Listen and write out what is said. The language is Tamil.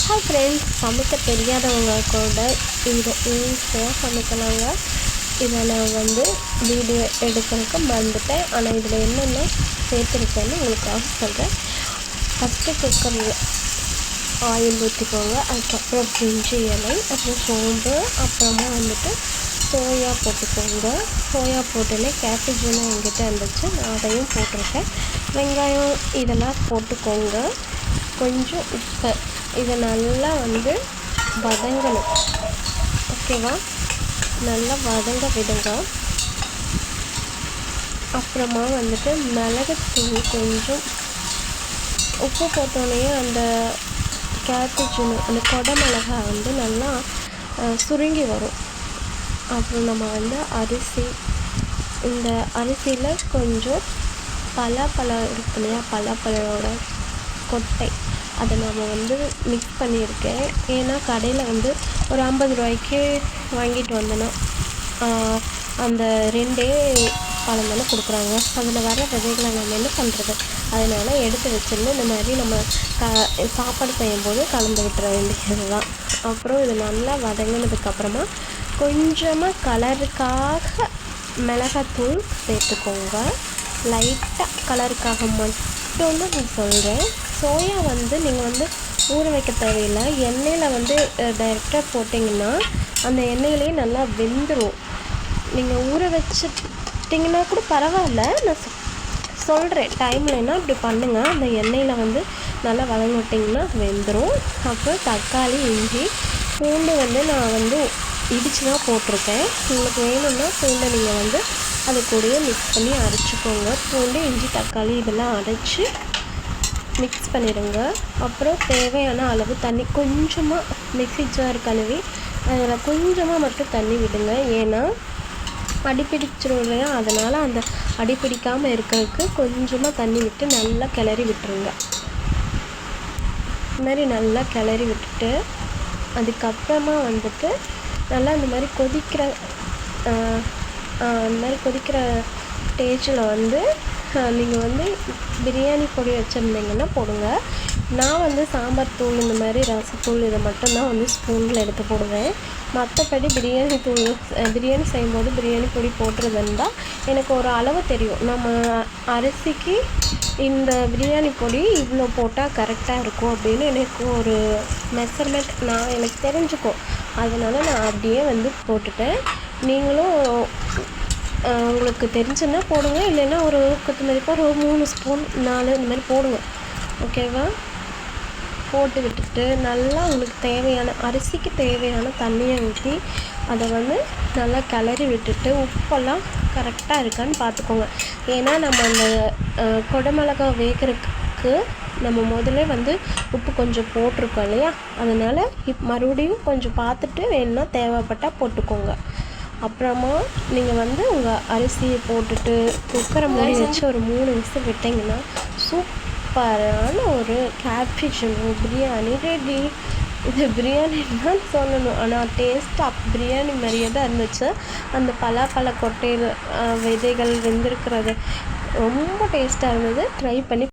ஹாய் ஃப்ரெண்ட்ஸ், சமைக்க தெரியாதவங்க கூட இதை ஈஸியாக சமைக்கலாங்க. இதை நான் வீடியோ எடுக்கிறதுக்கு மறந்துட்டேன். ஆனால் இதில் என்னென்ன சேர்த்துருக்கேன்னு உங்களுக்காக சொல்கிறேன். ஃபஸ்ட்டு குக்கரில் ஆயில் ஊற்றிக்கோங்க. அதுக்கப்புறம் பிரிஞ்சி இலை, அப்புறம் சோம்பு, அப்புறமா சோயா போட்டுக்கோங்க. சோயா போட்டுன்னு கேப்சிகம் என்கிட்ட இருந்துச்சு, நான் அதையும் போட்டிருக்கேன். வெங்காயம் இதெல்லாம் போட்டுக்கோங்க. கொஞ்சம் உப்பு, இதை நல்லா வதங்கணும். ஓகேவா? நல்லா வதங்க விடுங்க. அப்புறமா மிளகுத்தூள், கொஞ்சம் உப்பு போட்டோன்னே அந்த கேப்சிகம், அந்த கொடை மிளகாய் நல்லா சுருங்கி வரும். அப்புறம் நம்ம அரிசி, இந்த அரிசியில் கொஞ்சம் பலாப்பழம் இருக்கு இல்லையா, பலாப்பழோட கொட்டை, அதை நம்ம மிக்ஸ் பண்ணியிருக்கேன். ஏன்னா கடையில் ஒரு 50 ரூபாய்க்கு வாங்கிட்டு வந்தேன்னா அந்த 2 பழம் தானே கொடுக்குறாங்க. அதில் வர விதைகளை நம்ம என்ன பண்ணுறது, அதனால் எடுத்து வச்சிருந்து இந்த மாதிரி நம்ம சாப்பாடு செய்யும்போது கலந்து விட்டுற வேண்டியது தான். அப்புறம் இது நல்லா வதங்கினதுக்கப்புறமா கொஞ்சமாக கலருக்காக மிளகாத்தூள் சேர்த்துக்கோங்க. லைட்டாக கலருக்காக மட்டும்தான் நான் சொல்கிறேன். சோயா நீங்கள் ஊற வைக்க தேவையில்லை. எண்ணெயில் டைரெக்டாக போட்டிங்கன்னா அந்த எண்ணெயிலே நல்லா வெந்துடும். நீங்கள் ஊற வச்சுட்டிங்கன்னா கூட பரவாயில்ல, நான் சொல்கிறேன் டைம்லன்னா இப்படி பண்ணுங்கள். அந்த எண்ணெயில் நல்லா வதங்க விட்டிங்கன்னா வெந்துடும். அப்புறம் தக்காளி, இஞ்சி, பூண்டு நான் இடித்து தான் போட்டிருக்கேன். உங்களுக்கு வேணும்னா பூண்டை நீங்கள் அது கூடயே மிக்ஸ் பண்ணி அரைச்சிக்கோங்க. பூண்டு, இஞ்சி, தக்காளி இதெல்லாம் அரைச்சி மிக்ஸ் பண்ணிடுங்க. அப்புறம் தேவையான அளவு தண்ணி, கொஞ்சமாக மிக்ஸி ஜார் கழுவி அதில் கொஞ்சமாக மட்டும் தண்ணி விடுங்க. ஏன்னா அடிப்பிடிச்சிடும் இல்லையா, அதனால் அந்த அடிப்பிடிக்காமல் இருக்கிறதுக்கு கொஞ்சமாக தண்ணி விட்டு நல்லா கிளறி விட்டுருங்க. இந்த மாதிரி நல்லா கிளறி விட்டுட்டு அதுக்கப்புறமா நல்லா இந்த மாதிரி கொதிக்கிற ஸ்டேஜில் நீங்கள் பிரியாணி பொடி வச்சுருந்தீங்கன்னா போடுங்க. நான் சாம்பார் தூள், இந்த மாதிரி ரசத்தூள் இதை மட்டும்தான் ஸ்பூனில் எடுத்து போடுவேன். மற்றபடி பிரியாணி செய்யும்போது பிரியாணி பொடி போட்டுருந்தால் எனக்கு ஒரு அளவு தெரியும். நம்ம அரிசிக்கு இந்த பிரியாணி பொடி இவ்வளோ போட்டால் கரெக்டாக இருக்கும் அப்படின்னு எனக்கு ஒரு மெஷர்மெண்ட் எனக்கு தெரிஞ்சுக்கும். அதனால் நான் அப்படியே போட்டுட்டேன். நீங்களும் உங்களுக்கு தெரிஞ்சுன்னா போடுங்க, இல்லைன்னா ஒரு கொத்தமல்லிப்பா ஒரு 3 ஸ்பூன் 4 இந்த மாதிரி போடுங்க. ஓகேவா? போட்டு விட்டுட்டு நல்லா உங்களுக்கு தேவையான அரிசிக்கு தேவையான தண்ணியை ஊற்றி அதை நல்லா கிளறி விட்டுட்டு உப்பெல்லாம் கரெக்டாக இருக்கான்னு பார்த்துக்கோங்க. ஏன்னா நம்ம அந்த கொடமிளகா வேகிறதுக்கு நம்ம முதல்ல உப்பு கொஞ்சம் போட்டிருக்கோம் இல்லையா, அதனால் மறுபடியும் கொஞ்சம் பார்த்துட்டு வேணும்னா தேவைப்பட்டால் போட்டுக்கோங்க. அப்புறமா நீங்கள் உங்கள் அரிசியை போட்டுட்டு குக்கரை மூடி வச்சு ஒரு 3 நிமிஷம் விட்டிங்கன்னா சூப்பரான ஒரு கேப்சிகம் பிரியாணி ரெடி. இது பிரியாணின்னு தான் சொல்லணும், ஆனால் டேஸ்ட்டாக பிரியாணி மாதிரியே தான் இருந்துச்சு. அந்த பலாப்பழ கொட்டையில் விதைகள் வெந்திருக்கிறது ரொம்ப டேஸ்ட்டாக இருந்தது. ட்ரை பண்ணி